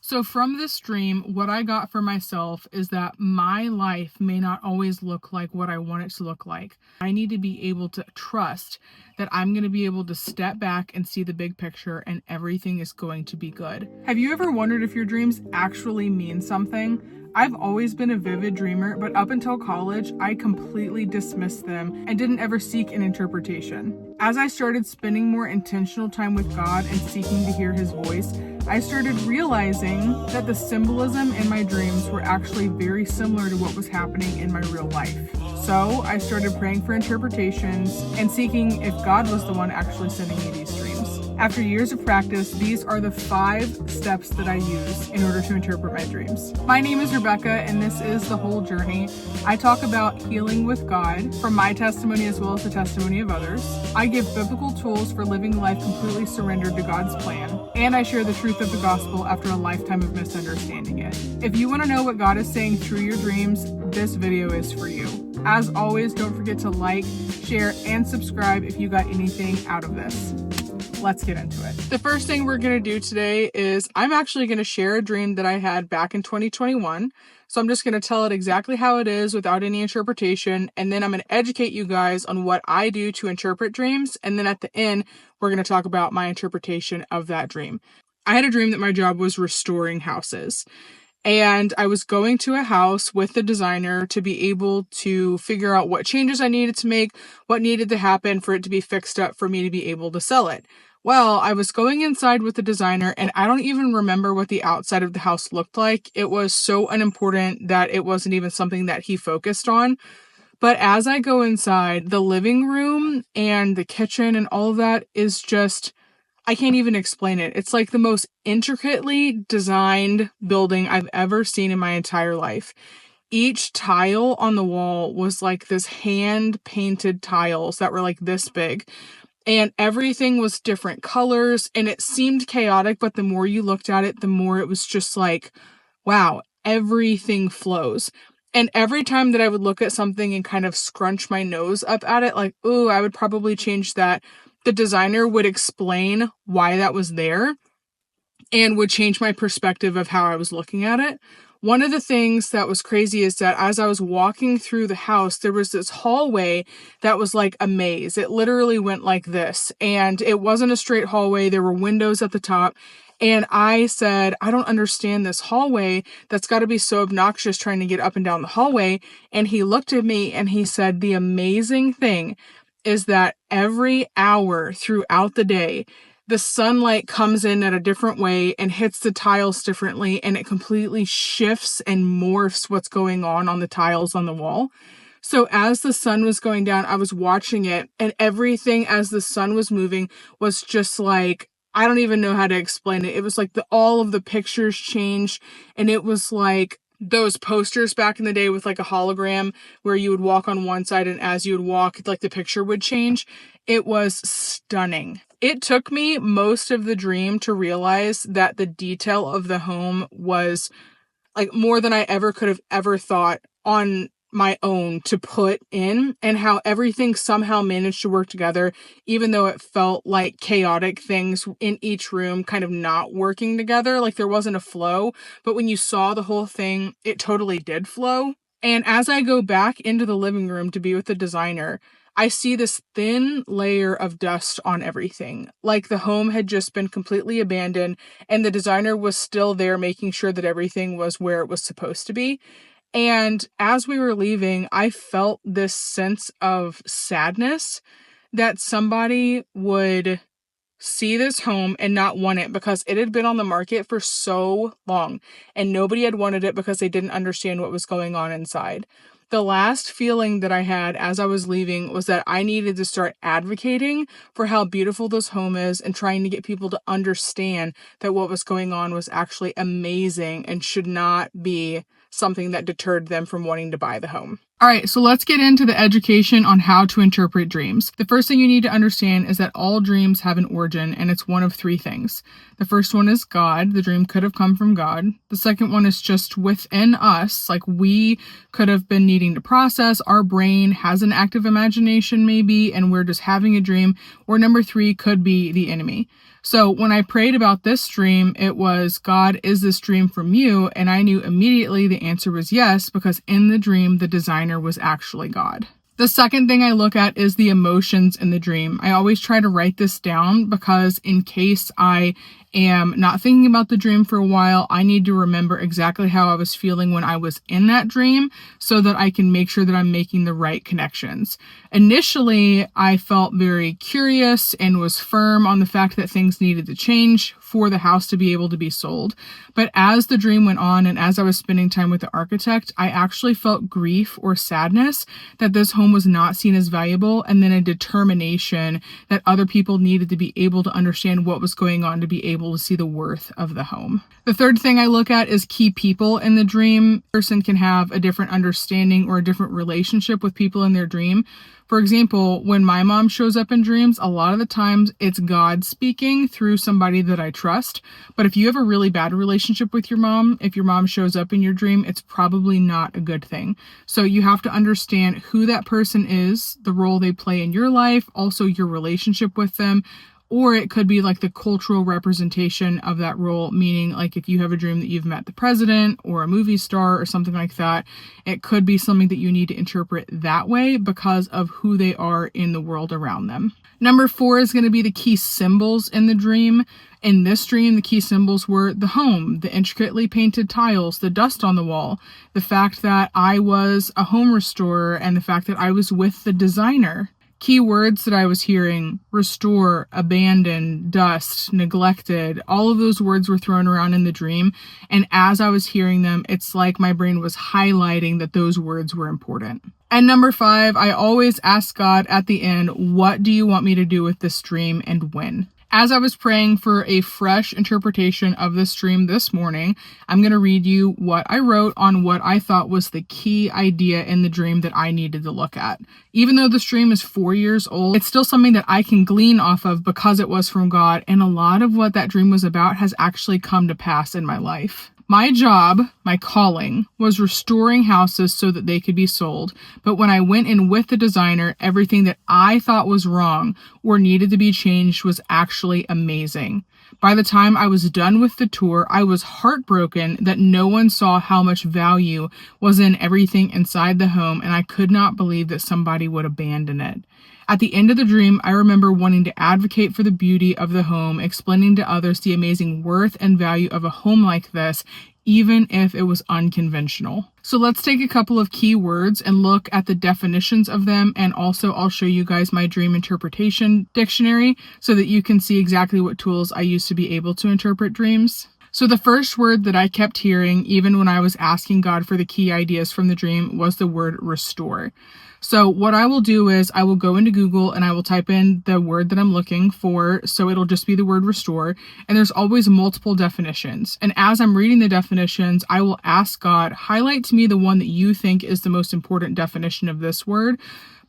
So from this dream, what I got for myself is that my life may not always look like what I want it to look like. I need to be able to trust that I'm going to be able to step back and see the big picture and everything is going to be good. Have you ever wondered if your dreams actually mean something? I've always been a vivid dreamer, but up until college, I completely dismissed them and didn't ever seek an interpretation. As I started spending more intentional time with God and seeking to hear His voice, I started realizing that the symbolism in my dreams were actually very similar to what was happening in my real life. So I started praying for interpretations and seeking if God was the one actually sending me these dreams. After years of practice, these are the 5 steps that I use in order to interpret my dreams. My name is Rebecca, and this is The Whole Journey. I talk about healing with God from my testimony as well as the testimony of others. I give biblical tools for living life completely surrendered to God's plan. And I share the truth of the gospel after a lifetime of misunderstanding it. If you want to know what God is saying through your dreams, this video is for you. As always, don't forget to like, share, and subscribe if you got anything out of this. Let's get into it. The first thing we're going to do today is I'm actually going to share a dream that I had back in 2021. So I'm just going to tell it exactly how it is without any interpretation. And then I'm going to educate you guys on what I do to interpret dreams. And then at the end, we're going to talk about my interpretation of that dream. I had a dream that my job was restoring houses. And I was going to a house with the designer to be able to figure out what changes I needed to make, what needed to happen for it to be fixed up for me to be able to sell it. Well, I was going inside with the designer and I don't even remember what the outside of the house looked like. It was so unimportant that it wasn't even something that he focused on. But as I go inside, the living room and the kitchen and all of that is just, I can't even explain it. It's like the most intricately designed building I've ever seen in my entire life. Each tile on the wall was like this hand-painted tiles that were like this big. And everything was different colors and it seemed chaotic, but the more you looked at it, the more it was just like, wow, everything flows. And every time that I would look at something and kind of scrunch my nose up at it, like, ooh, I would probably change that. The designer would explain why that was there and would change my perspective of how I was looking at it. One of the things that was crazy is that as I was walking through the house, there was this hallway that was like a maze. It literally went like this, and it wasn't a straight hallway. There were windows at the top. And I said, I don't understand this hallway. That's got to be so obnoxious trying to get up and down the hallway. And he looked at me and he said, the amazing thing is that every hour throughout the day, the sunlight comes in at a different way and hits the tiles differently, and it completely shifts and morphs what's going on the tiles on the wall. So as the sun was going down, I was watching it, and everything as the sun was moving was just like, I don't even know how to explain it. It was like all of the pictures changed, and it was like those posters back in the day with like a hologram where you would walk on one side and as you would walk, like the picture would change. It was stunning. It took me most of the dream to realize that the detail of the home was like more than I ever could have ever thought on my own to put in, and how everything somehow managed to work together, even though it felt like chaotic things in each room kind of not working together. Like there wasn't a flow, but when you saw the whole thing, it totally did flow. And as I go back into the living room to be with the designer, I see this thin layer of dust on everything. Like the home had just been completely abandoned and the designer was still there making sure that everything was where it was supposed to be. And as we were leaving, I felt this sense of sadness that somebody would see this home and not want it because it had been on the market for so long and nobody had wanted it because they didn't understand what was going on inside. The last feeling that I had as I was leaving was that I needed to start advocating for how beautiful this home is and trying to get people to understand that what was going on was actually amazing and should not be something that deterred them from wanting to buy the home. All right, so let's get into the education on how to interpret dreams. The first thing you need to understand is that all dreams have an origin, and it's one of three things. The first one is God. The dream could have come from God. The second one is just within us, like we could have been needing to process. Our brain has an active imagination maybe, and we're just having a dream. Or number three could be the enemy. So when I prayed about this dream, it was, God, is this dream from you? And I knew immediately the answer was yes, because in the dream, the designer was actually God. The second thing I look at is the emotions in the dream. I always try to write this down because in case I am not thinking about the dream for a while, I need to remember exactly how I was feeling when I was in that dream so that I can make sure that I'm making the right connections. Initially, I felt very curious and was firm on the fact that things needed to change for the house to be able to be sold. But as the dream went on and as I was spending time with the architect, I actually felt grief or sadness that this home was not seen as valuable, and then a determination that other people needed to be able to understand what was going on to be able to see the worth of the home. The third thing I look at is key people in the dream. A person can have a different understanding or a different relationship with people in their dream. For example, when my mom shows up in dreams, a lot of the times it's God speaking through somebody that I trust. But if you have a really bad relationship with your mom, if your mom shows up in your dream, it's probably not a good thing. So you have to understand who that person is, the role they play in your life, also your relationship with them. Or it could be like the cultural representation of that role, meaning like if you have a dream that you've met the president or a movie star or something like that, it could be something that you need to interpret that way because of who they are in the world around them. Number 4 is going to be the key symbols in the dream. In this dream, the key symbols were the home, the intricately painted tiles, the dust on the wall, the fact that I was a home restorer, and the fact that I was with the designer. Key words that I was hearing: restore, abandon, dust, neglected. All of those words were thrown around in the dream. And as I was hearing them, it's like my brain was highlighting that those words were important. And number 5, I always ask God at the end, what do you want me to do with this dream and when? As I was praying for a fresh interpretation of this dream this morning, I'm going to read you what I wrote on what I thought was the key idea in the dream that I needed to look at. Even though this dream is 4 years old, it's still something that I can glean off of because it was from God, and a lot of what that dream was about has actually come to pass in my life. My job, my calling, was restoring houses so that they could be sold. But when I went in with the designer, everything that I thought was wrong or needed to be changed was actually amazing. By the time I was done with the tour, I was heartbroken that no one saw how much value was in everything inside the home, and I could not believe that somebody would abandon it. At the end of the dream, I remember wanting to advocate for the beauty of the home, explaining to others the amazing worth and value of a home like this, even if it was unconventional. So let's take a couple of key words and look at the definitions of them, and also I'll show you guys my dream interpretation dictionary so that you can see exactly what tools I use to be able to interpret dreams. So the first word that I kept hearing, even when I was asking God for the key ideas from the dream, was the word restore. So what I will do is I will go into Google and I will type in the word that I'm looking for. So it'll just be the word restore. And there's always multiple definitions. And as I'm reading the definitions, I will ask God, highlight to me the one that you think is the most important definition of this word,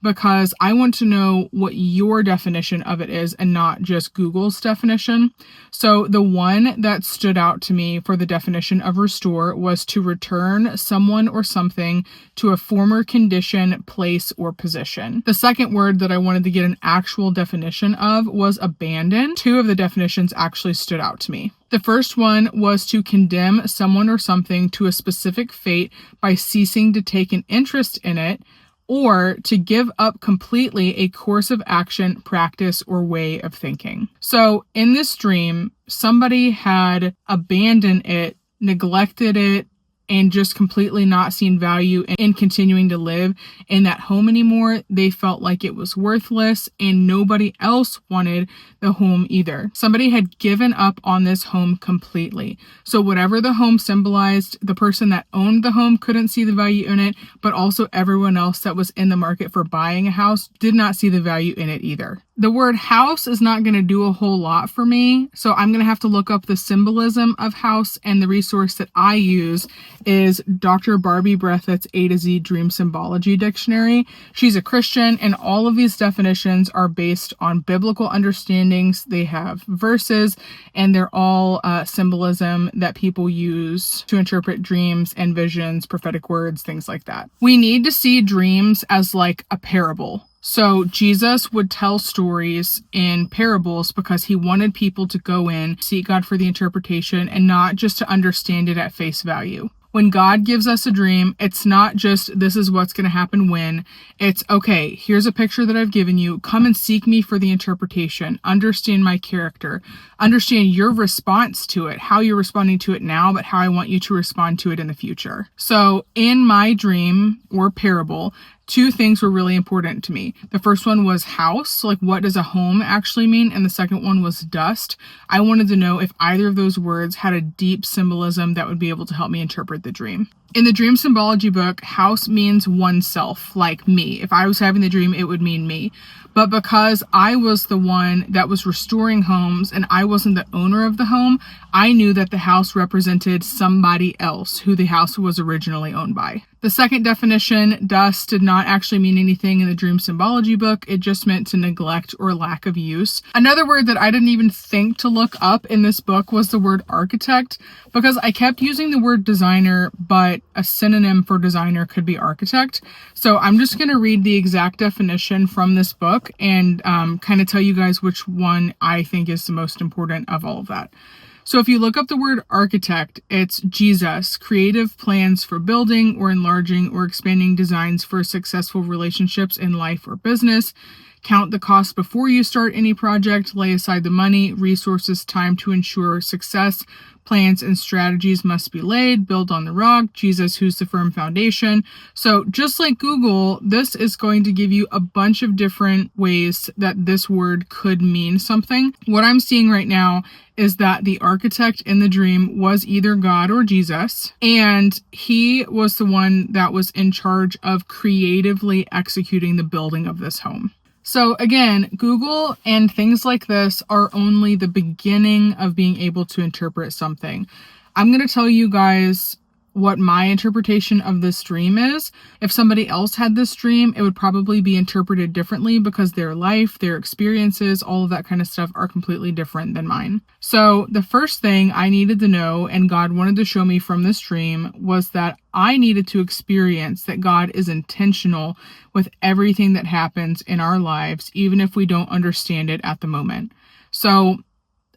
because I want to know what your definition of it is and not just Google's definition. So the one that stood out to me for the definition of restore was to return someone or something to a former condition, place, or position. The second word that I wanted to get an actual definition of was abandon. 2 of the definitions actually stood out to me. The first one was to condemn someone or something to a specific fate by ceasing to take an interest in it, or to give up completely a course of action, practice, or way of thinking. So in this dream, somebody had abandoned it, neglected it, and just completely not seen value in continuing to live in that home anymore. They felt like it was worthless and nobody else wanted the home either. Somebody had given up on this home completely. So whatever the home symbolized, the person that owned the home couldn't see the value in it, but also everyone else that was in the market for buying a house did not see the value in it either. The word house is not going to do a whole lot for me, so I'm going to have to look up the symbolism of house, and the resource that I use is Dr. Barbie Breathitt's A to Z Dream Symbology Dictionary. She's a Christian, and all of these definitions are based on biblical understandings. They have verses, and they're all symbolism that people use to interpret dreams and visions, prophetic words, things like that. We need to see dreams as like a parable. So Jesus would tell stories in parables because he wanted people to go in, seek God for the interpretation, and not just to understand it at face value. When God gives us a dream, it's not just, this is what's going to happen when. It's, okay, here's a picture that I've given you. Come and seek me for the interpretation. Understand my character. Understand your response to it, how you're responding to it now, but how I want you to respond to it in the future. So in my dream or parable, two things were really important to me. The first one was house, like what does a home actually mean? And the second one was dust. I wanted to know if either of those words had a deep symbolism that would be able to help me interpret the dream. In the dream symbology book, house means oneself, like me. If I was having the dream, it would mean me. But because I was the one that was restoring homes and I wasn't the owner of the home, I knew that the house represented somebody else who the house was originally owned by. The second definition, dust, did not actually mean anything in the dream symbology book. It just meant to neglect or lack of use. Another word that I didn't even think to look up in this book was the word architect, because I kept using the word designer, but a synonym for designer could be architect. So I'm just going to read the exact definition from this book and kind of tell you guys which one I think is the most important of all of that. So if you look up the word architect, it's Jesus, creative plans for building or enlarging or expanding designs for successful relationships in life or business. Count the cost before you start any project, lay aside the money, resources, time to ensure success. Plans and strategies must be laid, build on the rock, Jesus, who's the firm foundation. So just like Google, this is going to give you a bunch of different ways that this word could mean something. What I'm seeing right now is that the architect in the dream was either God or Jesus, and he was the one that was in charge of creatively executing the building of this home. So again, Google and things like this are only the beginning of being able to interpret something. I'm going to tell you guys what my interpretation of this dream is. If somebody else had this dream, it would probably be interpreted differently because their life, their experiences, all of that kind of stuff are completely different than mine. So the first thing I needed to know, and God wanted to show me from this dream, was that I needed to experience that God is intentional with everything that happens in our lives, even if we don't understand it at the moment. So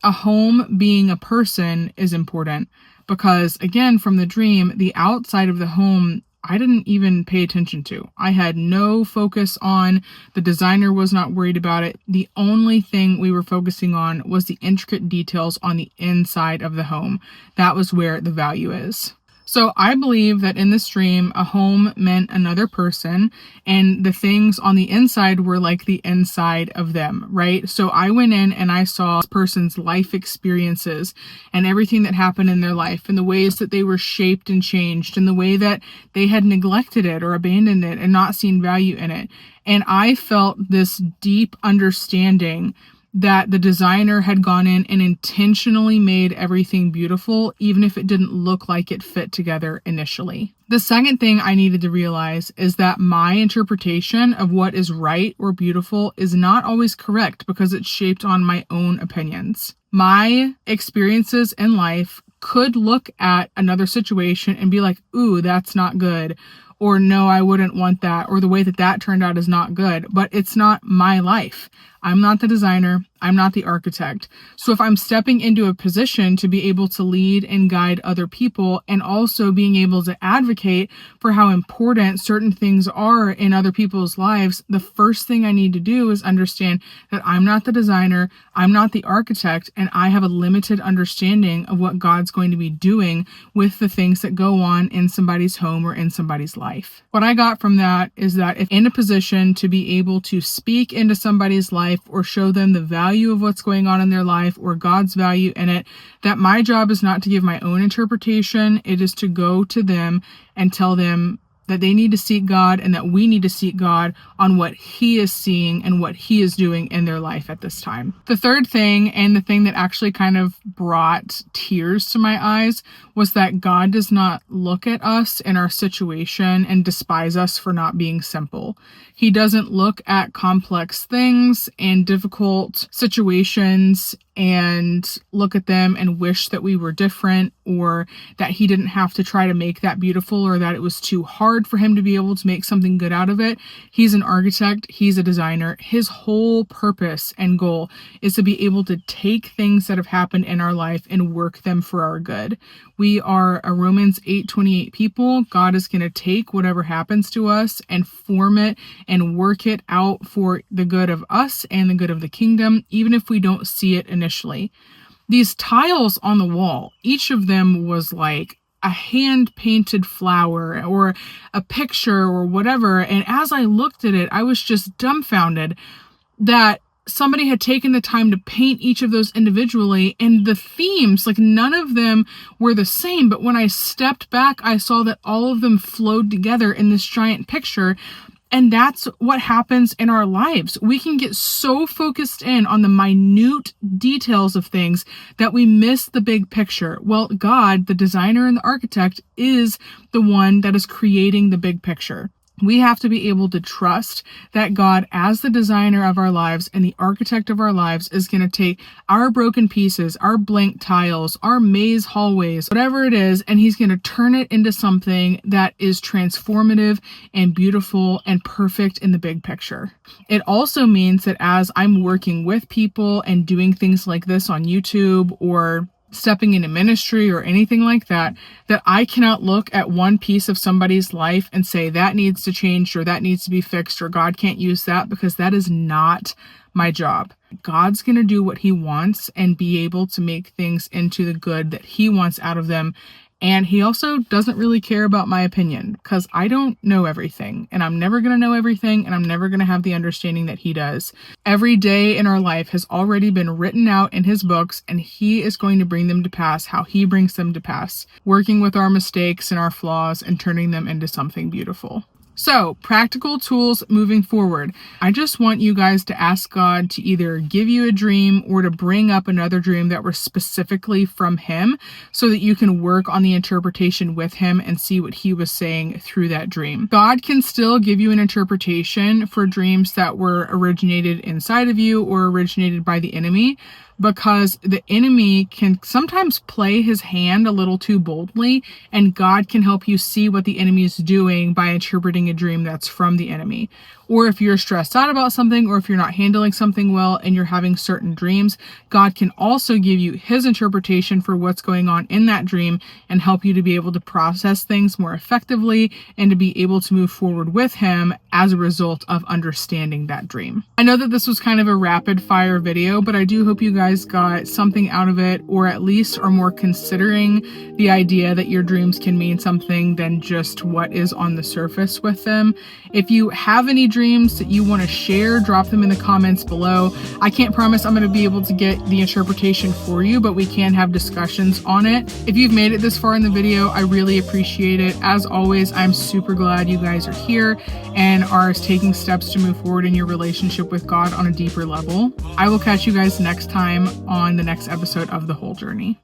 a home being a person is important. Because again, from the dream, the outside of the home, I didn't even pay attention to. I had no focus on. The designer was not worried about it. The only thing we were focusing on was the intricate details on the inside of the home. That was where the value is. So I believe that in this dream, a home meant another person, and the things on the inside were like the inside of them, right? So I went in and I saw this person's life experiences and everything that happened in their life and the ways that they were shaped and changed and the way that they had neglected it or abandoned it and not seen value in it. And I felt this deep understanding that the designer had gone in and intentionally made everything beautiful, even if it didn't look like it fit together initially. The second thing I needed to realize is that my interpretation of what is right or beautiful is not always correct because it's shaped on my own opinions. My experiences in life could look at another situation and be like, ooh, that's not good. Or no, I wouldn't want that. Or the way that that turned out is not good. But it's not my life. I'm not the designer. I'm not the architect. So if I'm stepping into a position to be able to lead and guide other people and also being able to advocate for how important certain things are in other people's lives, the first thing I need to do is understand that I'm not the designer, I'm not the architect, and I have a limited understanding of what God's going to be doing with the things that go on in somebody's home or in somebody's life. What I got from that is that if in a position to be able to speak into somebody's life or show them the value of what's going on in their life or God's value in it, that my job is not to give my own interpretation. It is to go to them and tell them that they need to seek God and that we need to seek God on what He is seeing and what He is doing in their life at this time. The third thing, and the thing that actually kind of brought tears to my eyes, was that God does not look at us in our situation and despise us for not being simple. He doesn't look at complex things and difficult situations and look at them and wish that we were different, or that He didn't have to try to make that beautiful, or that it was too hard for Him to be able to make something good out of it. He's an architect. He's a designer. His whole purpose and goal is to be able to take things that have happened in our life and work them for our good. We are a Romans 8:28 people. God is going to take whatever happens to us and form it and work it out for the good of us and the good of the kingdom, even if we don't see it initially. These tiles on the wall, each of them was like a hand-painted flower or a picture or whatever. And as I looked at it, I was just dumbfounded that somebody had taken the time to paint each of those individually, and the themes, like none of them were the same. But when I stepped back, I saw that all of them flowed together in this giant picture. And that's what happens in our lives. We can get so focused in on the minute details of things that we miss the big picture. Well, God, the designer and the architect, is the one that is creating the big picture. We have to be able to trust that God, as the designer of our lives and the architect of our lives, is going to take our broken pieces, our blank tiles, our maze hallways, whatever it is, and He's going to turn it into something that is transformative and beautiful and perfect in the big picture. It also means that as I'm working with people and doing things like this on YouTube or stepping into ministry or anything like that, that I cannot look at one piece of somebody's life and say that needs to change or that needs to be fixed or God can't use that, because that is not my job. God's going to do what He wants and be able to make things into the good that He wants out of them. And He also doesn't really care about my opinion, because I don't know everything, and I'm never going to know everything, and I'm never going to have the understanding that He does. Every day in our life has already been written out in His books, and He is going to bring them to pass how He brings them to pass, working with our mistakes and our flaws and turning them into something beautiful. So, practical tools moving forward. I just want you guys to ask God to either give you a dream or to bring up another dream that were specifically from Him, so that you can work on the interpretation with Him and see what He was saying through that dream. God can still give you an interpretation for dreams that were originated inside of you or originated by the enemy, because the enemy can sometimes play his hand a little too boldly, and God can help you see what the enemy is doing by interpreting a dream that's from the enemy. Or if you're stressed out about something, or if you're not handling something well and you're having certain dreams, God can also give you His interpretation for what's going on in that dream and help you to be able to process things more effectively and to be able to move forward with Him as a result of understanding that dream. I know that this was kind of a rapid fire video, but I do hope you guys got something out of it, or at least are more considering the idea that your dreams can mean something than just what is on the surface with them. If you have any dreams that you want to share, drop them in the comments below. I can't promise I'm going to be able to get the interpretation for you, but we can have discussions on it. If you've made it this far in the video, I really appreciate it. As always, I'm super glad you guys are here and are taking steps to move forward in your relationship with God on a deeper level. I will catch you guys next time on the next episode of The Whole Journey.